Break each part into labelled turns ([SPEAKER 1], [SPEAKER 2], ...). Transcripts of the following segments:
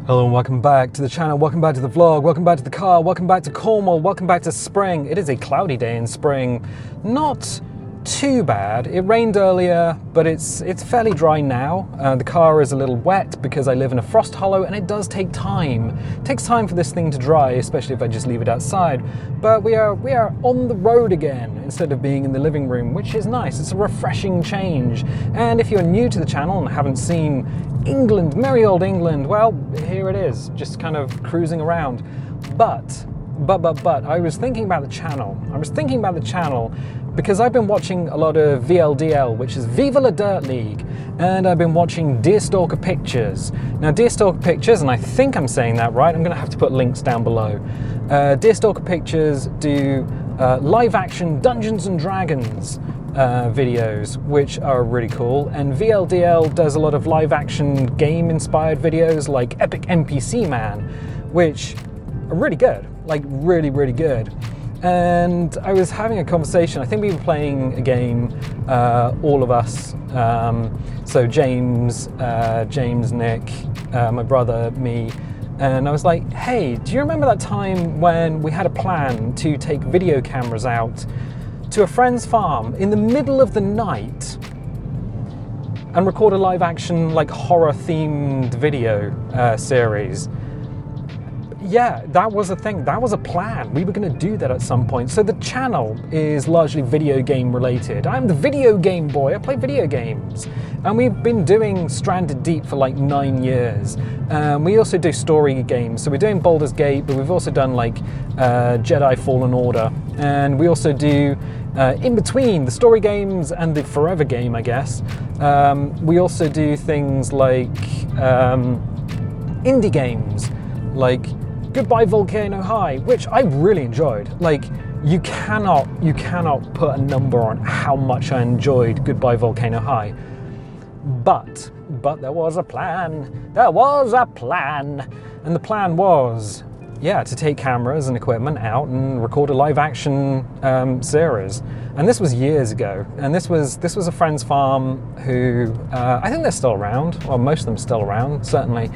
[SPEAKER 1] Hello and welcome back to the channel, welcome back to the vlog, welcome back to the car, welcome back to Cornwall, welcome back to spring. It is a cloudy day in spring. Not too bad. It rained earlier, but it's fairly dry now. The car is a little wet because I live in a frost hollow and it does take time. It takes time for this thing to dry, especially if I just leave it outside. But we are on the road again instead of being in the living room, which is nice. It's a refreshing change. And if you're new to the channel and haven't seen England, merry old England, well, here it is, just kind of cruising around. But I was thinking about the channel. Because I've been watching a lot of VLDL, which is Viva La Dirt League, and I've been watching Deerstalker Pictures. Now, Deerstalker Pictures, and I think I'm saying that right, I'm going to have to put links down below. Deerstalker Pictures do live-action Dungeons and Dragons videos, which are really cool, and VLDL does a lot of live-action game-inspired videos like Epic NPC Man, which are really good, like really, really good. And I was having a conversation. I think we were playing a game, all of us. So James, Nick, my brother, me. And I was like, hey, do you remember that time when we had a plan to take video cameras out to a friend's farm in the middle of the night and record a live action, like horror themed video series? Yeah, that was a thing. That was a plan. We were going to do that at some point. So the channel is largely video game related. I'm the video game boy. I play video games. And we've been doing Stranded Deep for like 9 years. We also do story games. So we're doing Baldur's Gate, but we've also done like Jedi Fallen Order. And we also do, in between the story games and the forever game, I guess, we also do things like indie games, like Goodbye Volcano High, which I really enjoyed. Like, you cannot put a number on how much I enjoyed Goodbye Volcano High. But there was a plan. There was a plan. And the plan was, yeah, to take cameras and equipment out and record a live action series. And this was years ago. And this was a friend's farm who, I think they're still around. Well, most of them still around, certainly.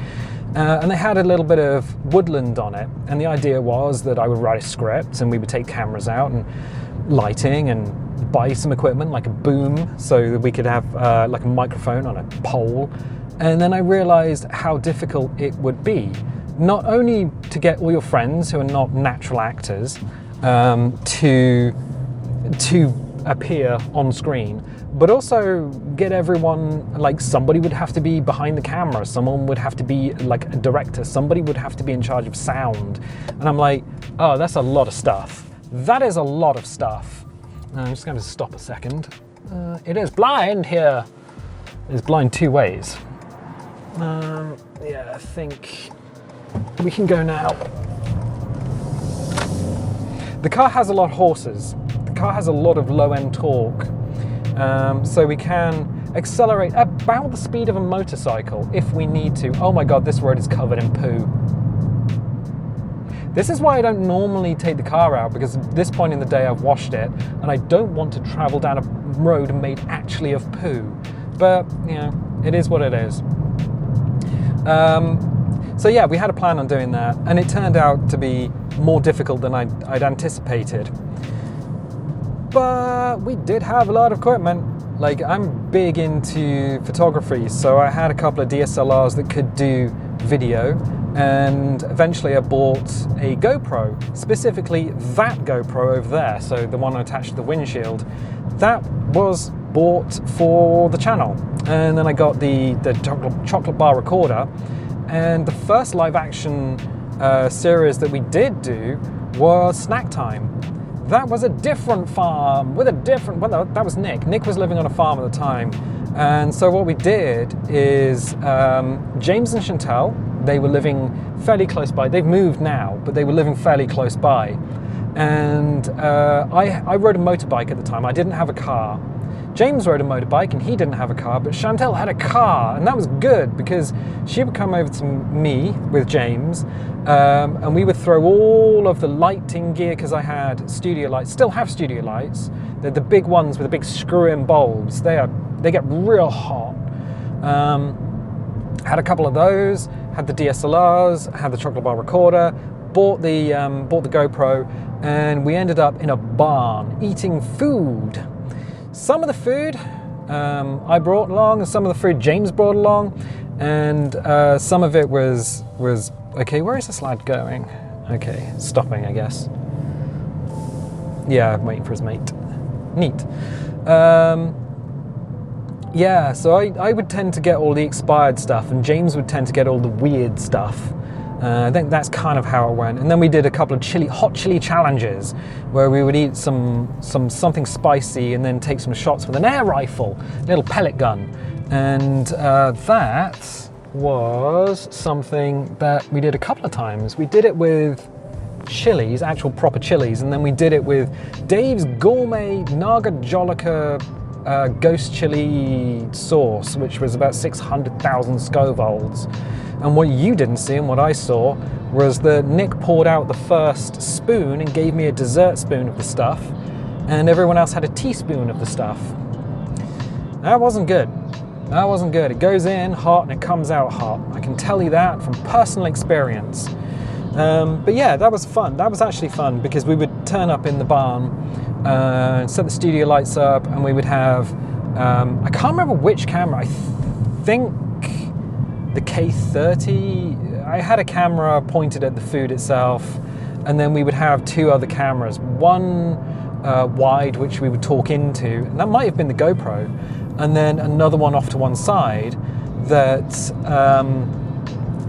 [SPEAKER 1] And they had a little bit of woodland on it, and the idea was that I would write a script and we would take cameras out and lighting and buy some equipment like a boom so that we could have like a microphone on a pole. And then I realized how difficult it would be, not only to get all your friends who are not natural actors to appear on screen, but also get everyone, like somebody would have to be behind the camera, someone would have to be like a director, somebody would have to be in charge of sound. And I'm like, oh, that's a lot of stuff. That is a lot of stuff. I'm just going to stop a second. It is blind here. It's blind two ways. Yeah, I think we can go now. The car has a lot of horses. The car has a lot of low-end torque. So we can accelerate about the speed of a motorcycle if we need to. Oh my God, this road is covered in poo. This is why I don't normally take the car out, because at this point in the day I've washed it and I don't want to travel down a road made actually of poo. But, you know, it is what it is. So yeah, we had a plan on doing that, and it turned out to be more difficult than I'd anticipated. But we did have a lot of equipment. Like, I'm big into photography, so I had a couple of DSLRs that could do video, and eventually I bought a GoPro, specifically that GoPro over there, so the one attached to the windshield. That was bought for the channel. And then I got the chocolate bar recorder, and the first live action series that we did do was Snack Time. That was a different farm with a different, well, that was Nick. Nick was living on a farm at the time. And so what we did is, James and Chantel, they were living fairly close by. They've moved now, but they were living fairly close by. And I rode a motorbike at the time. I didn't have a car. James rode a motorbike and he didn't have a car, but Chantel had a car, and that was good because she would come over to me with James, and we would throw all of the lighting gear, because I had studio lights, still have studio lights. They're the big ones with the big screw-in bulbs. They get real hot. Had a couple of those, had the DSLRs, had the chocolate bar recorder, bought the GoPro, and we ended up in a barn eating food. Some of the food I brought along, and some of the food James brought along, and some of it was okay. Where is this lad going? Okay, stopping, I guess. Yeah, I'm waiting for his mate. Neat. Yeah, so I would tend to get all the expired stuff, and James would tend to get all the weird stuff. I think that's kind of how it went. And then we did a couple of hot chili challenges, where we would eat something spicy and then take some shots with an air rifle, little pellet gun. And that was something that we did a couple of times. We did it with chilies, actual proper chilies, and then we did it with Dave's Gourmet Naga Jolika ghost chili sauce, which was about 600,000 Scovilles. And what you didn't see and what I saw was that Nick poured out the first spoon and gave me a dessert spoon of the stuff, and everyone else had a teaspoon of the stuff. That wasn't good. That wasn't good. It goes in hot and it comes out hot. I can tell you that from personal experience. But yeah, that was fun. That was actually fun, because we would turn up in the barn, set the studio lights up, and we would have, I can't remember which camera, I think the K30. I had a camera pointed at the food itself, and then we would have two other cameras, one wide, which we would talk into, and that might have been the GoPro, and then another one off to one side that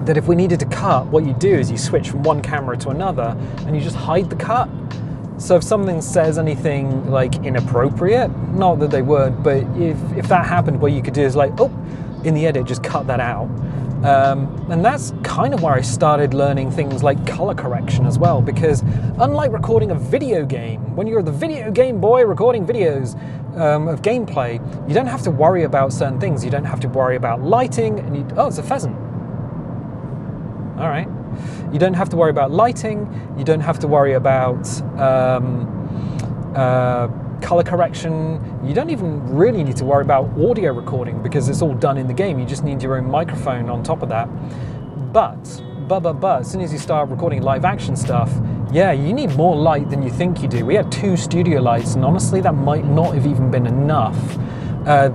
[SPEAKER 1] that if we needed to cut, what you do is you switch from one camera to another and you just hide the cut. So if something says anything like inappropriate, not that they would, but if that happened, what you could do is like, oh, in the edit, just cut that out. And that's kind of where I started learning things like color correction as well, because unlike recording a video game, when you're the video game boy recording videos of gameplay, you don't have to worry about certain things. You don't have to worry about lighting, and oh, it's a pheasant. All right. You don't have to worry about lighting. You don't have to worry about color correction. You don't even really need to worry about audio recording, because it's all done in the game. You just need your own microphone on top of that. But, as soon as you start recording live action stuff, yeah, you need more light than you think you do. We had 2 studio lights, and honestly, that might not have even been enough.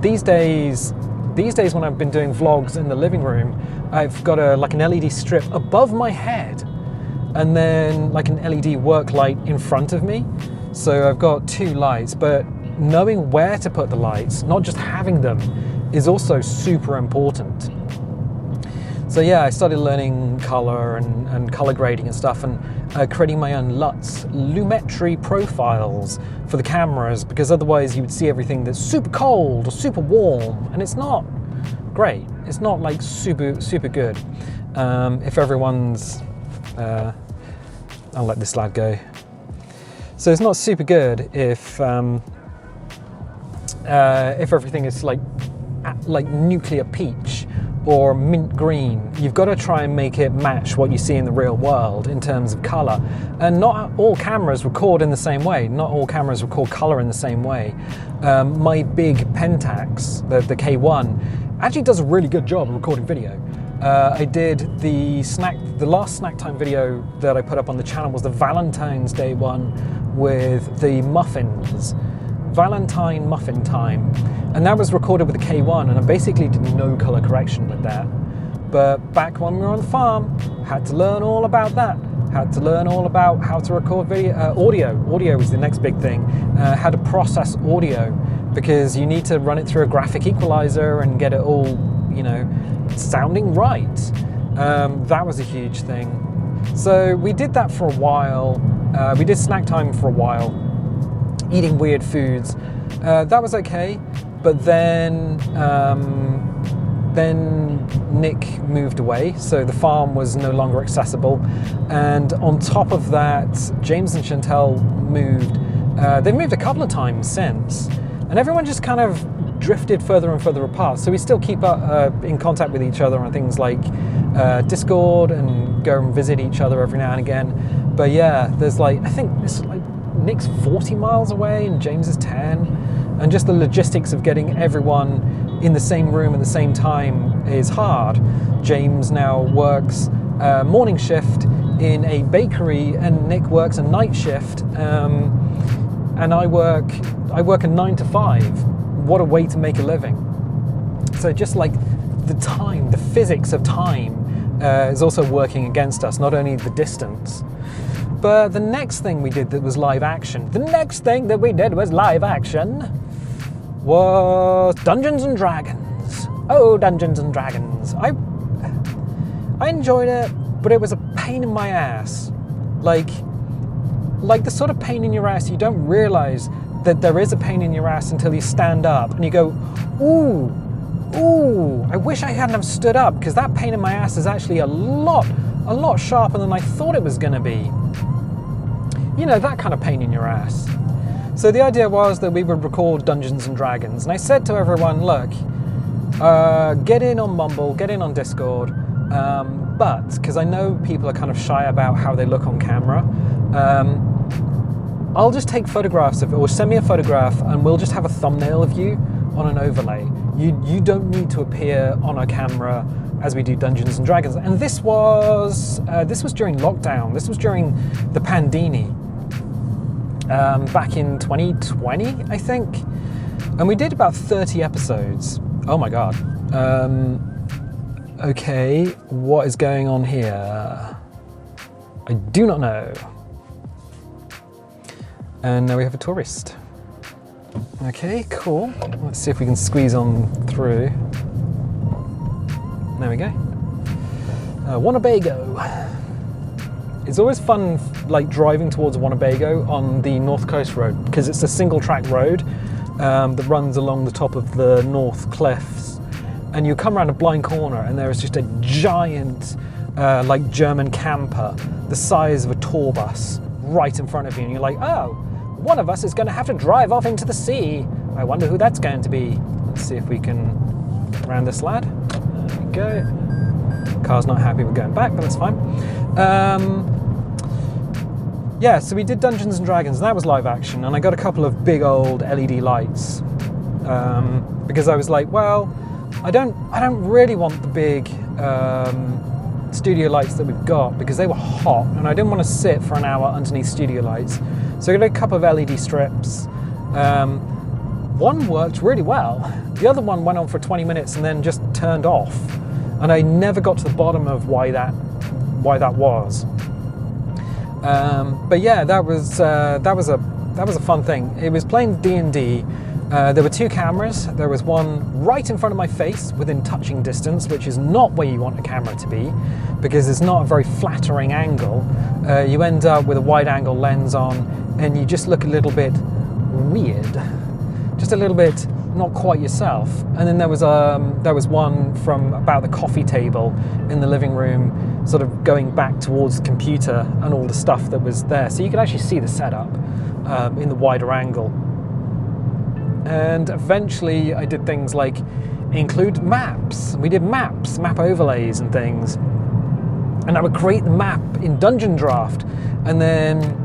[SPEAKER 1] These days when I've been doing vlogs in the living room, I've got like an LED strip above my head, and then like an LED work light in front of me. So I've got 2 lights, but knowing where to put the lights, not just having them, is also super important. So yeah, I started learning color and color grading and stuff, and creating my own LUTs, lumetri profiles for the cameras, because otherwise you would see everything that's super cold or super warm, and it's not great. It's not like super good. If everyone's, I'll let this lad go. So it's not super good if everything is like nuclear peach or mint green. You've got to try and make it match what you see in the real world in terms of color. And not all cameras record in the same way. Not all cameras record color in the same way. My big Pentax, the K1, actually does a really good job of recording video. I did the last snack time video that I put up on the channel was the Valentine's Day one with the muffins. Valentine muffin time, and that was recorded with the K1, and I basically did no color correction with that. But back when we were on the farm, had to learn all about that. Had to learn all about how to record video, audio. Audio was the next big thing. How to process audio, because you need to run it through a graphic equalizer and get it all, sounding right. That was a huge thing. So we did that for a while. We did snack time for a while, eating weird foods. That was okay, but then Nick moved away, so the farm was no longer accessible. And on top of that, James and Chantel moved. They've moved a couple of times since, and everyone just kind of drifted further and further apart. So we still keep in contact with each other on things like Discord, and go and visit each other every now and again. But yeah, there's I think it's Nick's 40 miles away and James is 10, and just the logistics of getting everyone in the same room at the same time is hard. James now works morning shift in a bakery, and Nick works a night shift, and I work a 9 to 5. What a way to make a living. So just like the physics of time is also working against us, not only the distance. But the next thing we did that was live action, was Dungeons and Dragons. Oh, Dungeons and Dragons. I enjoyed it, but it was a pain in my ass. Like the sort of pain in your ass you don't realize that there is a pain in your ass until you stand up and you go, ooh, I wish I hadn't have stood up, because that pain in my ass is actually a lot sharper than I thought it was going to be. You know, that kind of pain in your ass. So the idea was that we would record Dungeons and Dragons, and I said to everyone, look, get in on Mumble, get in on Discord, but, because I know people are kind of shy about how they look on camera, I'll just take photographs of it, or send me a photograph, and we'll just have a thumbnail of you on an overlay. You don't need to appear on our camera as we do Dungeons and Dragons. And this was during lockdown. This was during the Pandini, back in 2020, I think. And we did about 30 episodes. Oh my God. Okay, what is going on here? I do not know. And now we have a tourist. Okay, cool. Let's see if we can squeeze on through. There we go. Winnebago. It's always fun, like driving towards Winnebago on the North Coast Road, because it's a single track road that runs along the top of the North Cliffs. And you come around a blind corner and there is just a giant, like German camper, the size of a tour bus, right in front of you. And you're like, oh, one of us is going to have to drive off into the sea. I wonder who that's going to be. Let's see if we can get around this lad. There we go. Car's not happy with going back, but that's fine. Yeah, so we did Dungeons and Dragons, and that was live action, and I got a couple of big old LED lights because I was like, well, I don't really want the big studio lights that we've got, because they were hot, and I didn't want to sit for an hour underneath studio lights. So I got a couple of LED strips. One worked really well. The other one went on for 20 minutes and then just turned off. And I never got to the bottom of why that was. But yeah, that was a fun thing. It was playing D&D. There were two cameras. There was one right in front of my face within touching distance, which is not where you want a camera to be, because it's not a very flattering angle. You end up with a wide angle lens on, and you just look a little bit weird, just a little bit not quite yourself. And then there was one from about the coffee table in the living room, sort of going back towards the computer and all the stuff that was there, so you could actually see the setup in the wider angle. And eventually I did things like include maps. We did maps, map overlays and things. And I would create the map in Dungeon Draft, and then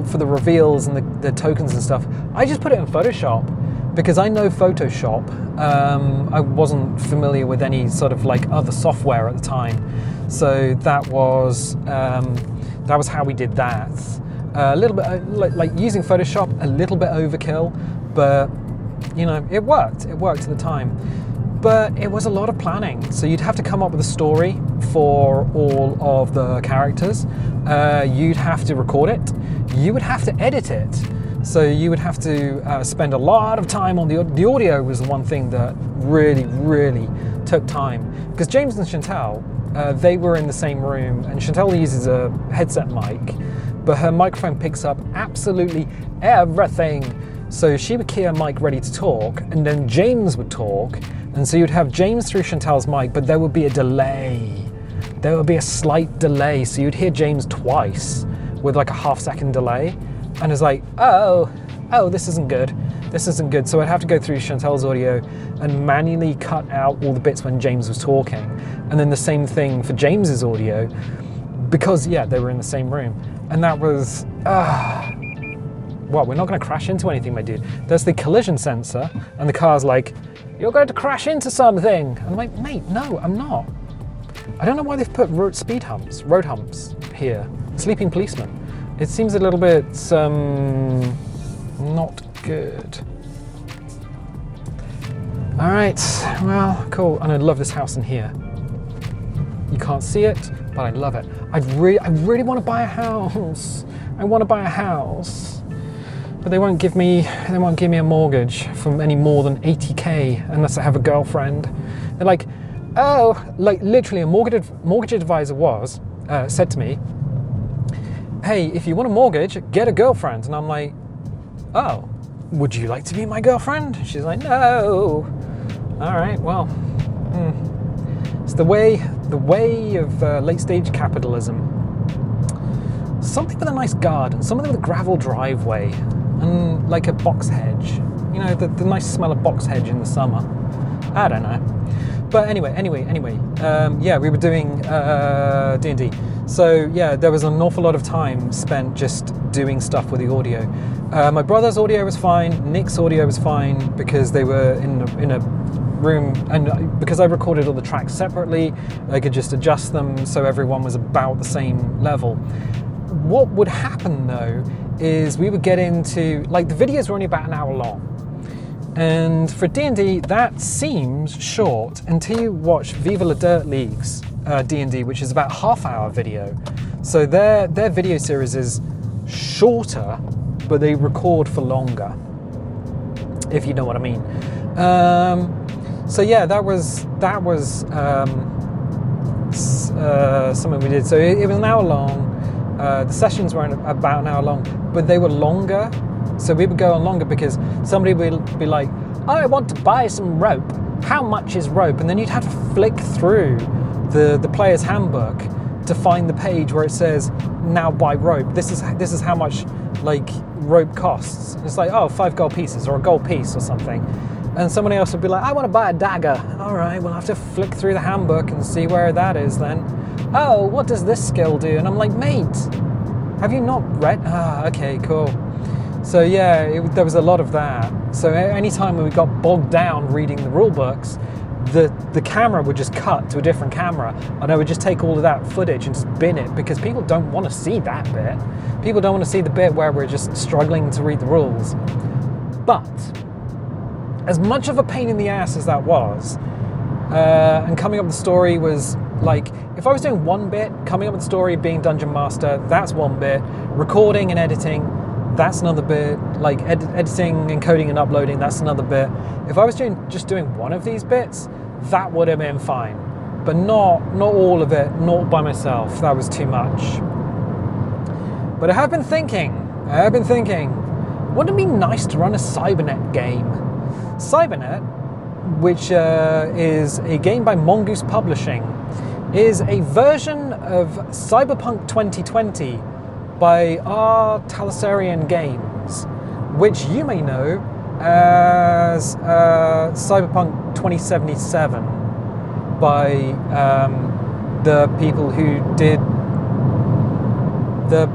[SPEAKER 1] for the reveals and the tokens and stuff, I just put it in Photoshop, because I know Photoshop. I wasn't familiar with any sort of like other software at the time, so that was how we did that. A little bit like using Photoshop, a little bit overkill, but you know, it worked at the time. But it was a lot of planning. So you'd have to come up with a story for all of the characters. You'd have to record it. You would have to edit it. So you would have to spend a lot of time on the audio. Was the one thing that really took time, because James and Chantal, they were in the same room, and Chantal uses a headset mic, but her microphone picks up absolutely everything. So she would key her mic ready to talk, and then James would talk, and so you'd have James through Chantal's mic, but there would be a delay. There would be a slight delay, so you'd hear James twice with like a half-second delay, and it's like, oh, this isn't good. This isn't good. So I'd have to go through Chantal's audio and manually cut out all the bits when James was talking, and then the same thing for James's audio, because yeah, they were in the same room, and that was well, we're not going to crash into anything, my dude. There's the collision sensor, and the car's like, you're going to crash into something. I'm like, mate, no, I'm not. I don't know why they've put road humps here. Sleeping policeman. It seems a little bit not good. All right, well, cool. And I love this house in here. You can't see it, but I love it. I really want to buy a house. I want to buy a house, but they won't give me a mortgage from any more than 80k unless I have a girlfriend. They're like, oh, like literally a mortgage advisor said to me, hey, if you want a mortgage, get a girlfriend. And I'm like, oh, would you like to be my girlfriend? She's like, no. All right, well, it's the way of late stage capitalism. Something with a nice garden, something with a gravel driveway, and like a box hedge. You know, the nice smell of box hedge in the summer. I don't know. But anyway, yeah, we were doing D&D. So yeah, there was an awful lot of time spent just doing stuff with the audio. My brother's audio was fine, Nick's audio was fine because they were in a room, and because I recorded all the tracks separately, I could just adjust them so everyone was about the same level. What would happen though is we would get into, like, the videos were only about an hour long. And for D&D, that seems short until you watch Viva La Dirt League's D&D, which is about half-hour video. So their video series is shorter, but they record for longer, if you know what I mean. So yeah, that was something we did. So it was an hour long. The sessions were about an hour long, but they were longer. So we would go on longer because somebody would be like, oh, I want to buy some rope. How much is rope? And then you'd have to flick through the player's handbook to find the page where it says, now buy rope. This is how much like rope costs. It's like, oh, 5 gold pieces or a gold piece or something. And somebody else would be like, I want to buy a dagger. All right, we'll have to flick through the handbook and see where that is then. Oh, what does this skill do? And I'm like, mate, have you not read? Ah, okay, cool. So yeah, there was a lot of that. So anytime we got bogged down reading the rule books, the camera would just cut to a different camera, and I would just take all of that footage and just bin it, because people don't want to see that bit. People don't want to see the bit where we're just struggling to read the rules. But as much of a pain in the ass as that was, and coming up with the story was like, if I was doing one bit, coming up with the story, being Dungeon Master, that's one bit. Recording and editing, that's another bit. Like editing, encoding and uploading, that's another bit. If I was just doing one of these bits, that would have been fine. But not all of it, not by myself. That was too much. But I have been thinking, wouldn't it be nice to run a Cybernet game? Cybernet, which is a game by Mongoose Publishing, is a version of Cyberpunk 2020 by R. Talsarian Games, which you may know as Cyberpunk 2077 by the people who did The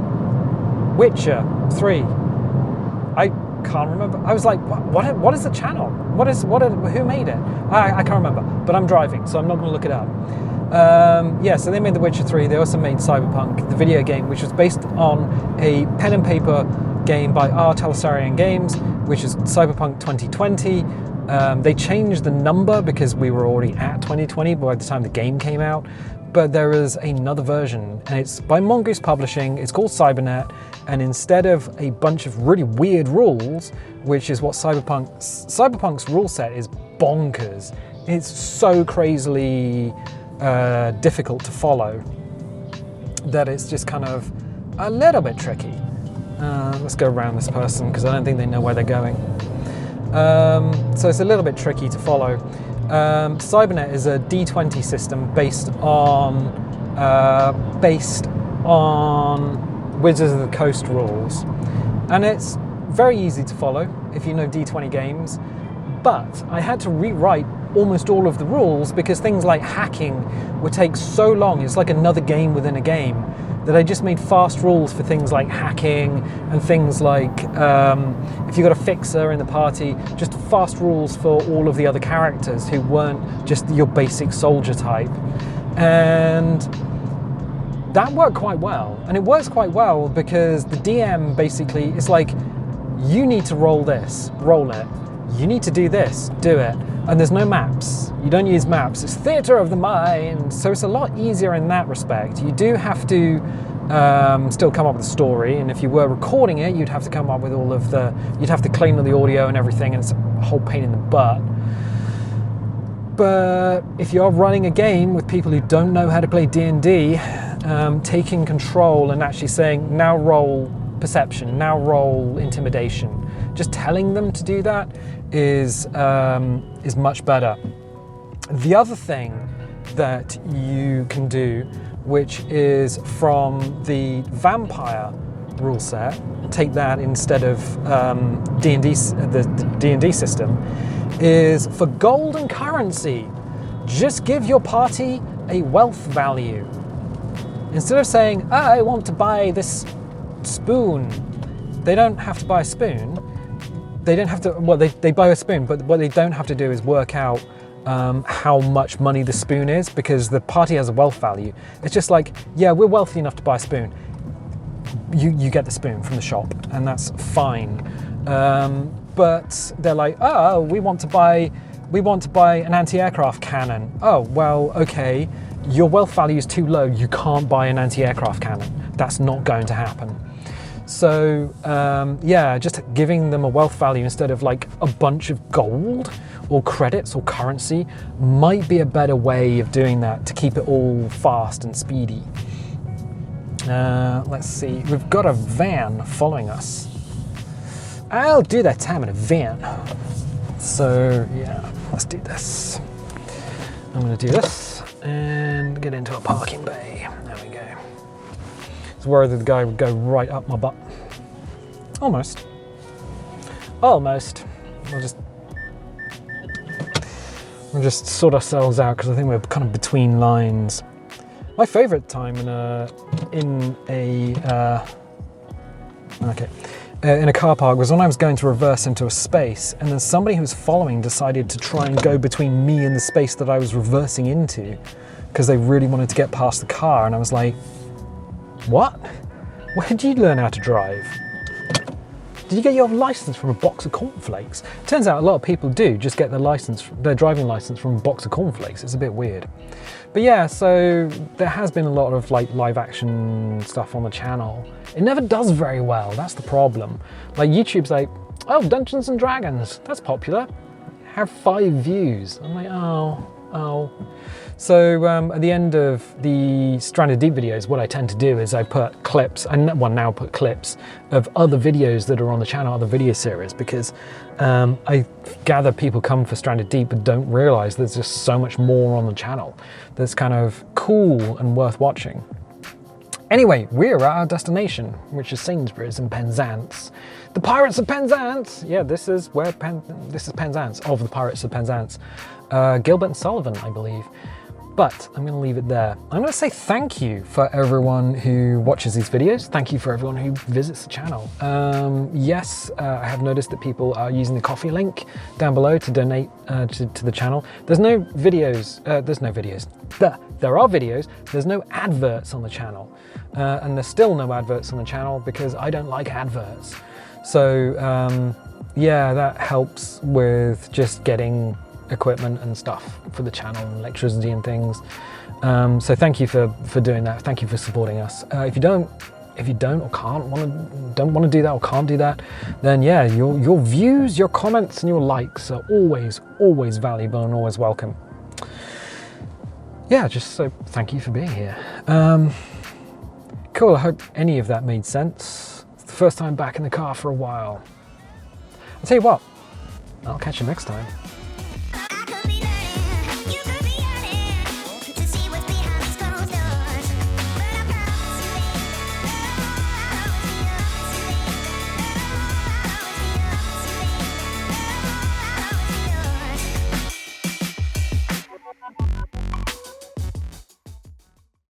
[SPEAKER 1] Witcher 3. I can't remember. I was like, what is the channel? Who made it? I can't remember, but I'm driving, so I'm not going to look it up. Yeah, so they made The Witcher 3. They also made Cyberpunk, the video game, which was based on a pen and paper game by R. Talsarian Games, which is Cyberpunk 2020. They changed the number because we were already at 2020 by the time the game came out. But there is another version, and it's by Mongoose Publishing. It's called Cybernet, and instead of a bunch of really weird rules, which is what Cyberpunk's rule set is bonkers. It's so crazily difficult to follow that it's just kind of a little bit tricky. Let's go around this person because I don't think they know where they're going. So it's a little bit tricky to follow. Cybernet is a D20 system based on Wizards of the Coast rules, and it's very easy to follow if you know D20 games. But I had to rewrite almost all of the rules because things like hacking would take so long. It's like another game within a game, that I just made fast rules for things like hacking and things like if you got a fixer in the party, just fast rules for all of the other characters who weren't just your basic soldier type. And that worked quite well. And it works quite well because the DM basically is like, you need to roll this, roll it. You need to do this, do it. And there's no maps. You don't use maps. It's theatre of the mind. So it's a lot easier in that respect. You do have to still come up with a story. And if you were recording it, you'd have to come up with all of you'd have to clean all the audio and everything. And it's a whole pain in the butt. But if you're running a game with people who don't know how to play D&D, taking control and actually saying, now roll perception, now roll intimidation, just telling them to do that is much better. The other thing that you can do, which is from the vampire rule set, take that instead of D&D, the D&D system, is for gold and currency, just give your party a wealth value. Instead of saying, oh, I want to buy this spoon, they don't have to buy a spoon. They don't have to, well, they buy a spoon, but what they don't have to do is work out how much money the spoon is, because the party has a wealth value. It's just like, yeah, we're wealthy enough to buy a spoon. You get the spoon from the shop, and that's fine. But they're like, oh, we want to buy an anti-aircraft cannon. Oh, well, okay, your wealth value is too low. You can't buy an anti-aircraft cannon. That's not going to happen. So yeah, just giving them a wealth value instead of like a bunch of gold or credits or currency might be a better way of doing that to keep it all fast and speedy. Let's see, we've got a van following us. I'll do that time in a van. So yeah, let's do this. I'm gonna do this and get into a parking bay. There we go. I was worried that the guy would go right up my butt. Almost. Almost. We'll just sort ourselves out because I think we're kind of between lines. My favourite time in a car park was when I was going to reverse into a space, and then somebody who was following decided to try and go between me and the space that I was reversing into because they really wanted to get past the car, and I was like, what? Where did you learn how to drive? Did you get your license from a box of cornflakes? Turns out a lot of people do just get their driving license from a box of cornflakes. It's a bit weird. But yeah, so there has been a lot of like live action stuff on the channel. It never does very well, that's the problem. Like YouTube's like, oh, Dungeons and Dragons, that's popular. Have 5 views. I'm like, oh. So at the end of the Stranded Deep videos, what I tend to do is I put clips, now put clips of other videos that are on the channel, other video series, because I gather people come for Stranded Deep but don't realize there's just so much more on the channel that's kind of cool and worth watching. Anyway, we're at our destination, which is Sainsbury's in Penzance. The Pirates of Penzance! Yeah, this is Penzance, of the Pirates of Penzance. Gilbert and Sullivan, I believe. But I'm going to leave it there. I'm going to say thank you for everyone who watches these videos. Thank you for everyone who visits the channel. Yes, I have noticed that people are using the Ko-fi link down below to donate to the channel. There's no videos. There are videos. There's no adverts on the channel. And there's still no adverts on the channel because I don't like adverts. So yeah, that helps with just getting equipment and stuff for the channel and electricity and things. So thank you for doing that. Thank you for supporting us. If you don't or don't want to do that or can't do that, then yeah, your views, your comments and your likes are always valuable and always welcome. Yeah, just so thank you for being here. Cool, I hope any of that made sense. It's the first time back in the car for a while. I'll tell you what, I'll catch you next time.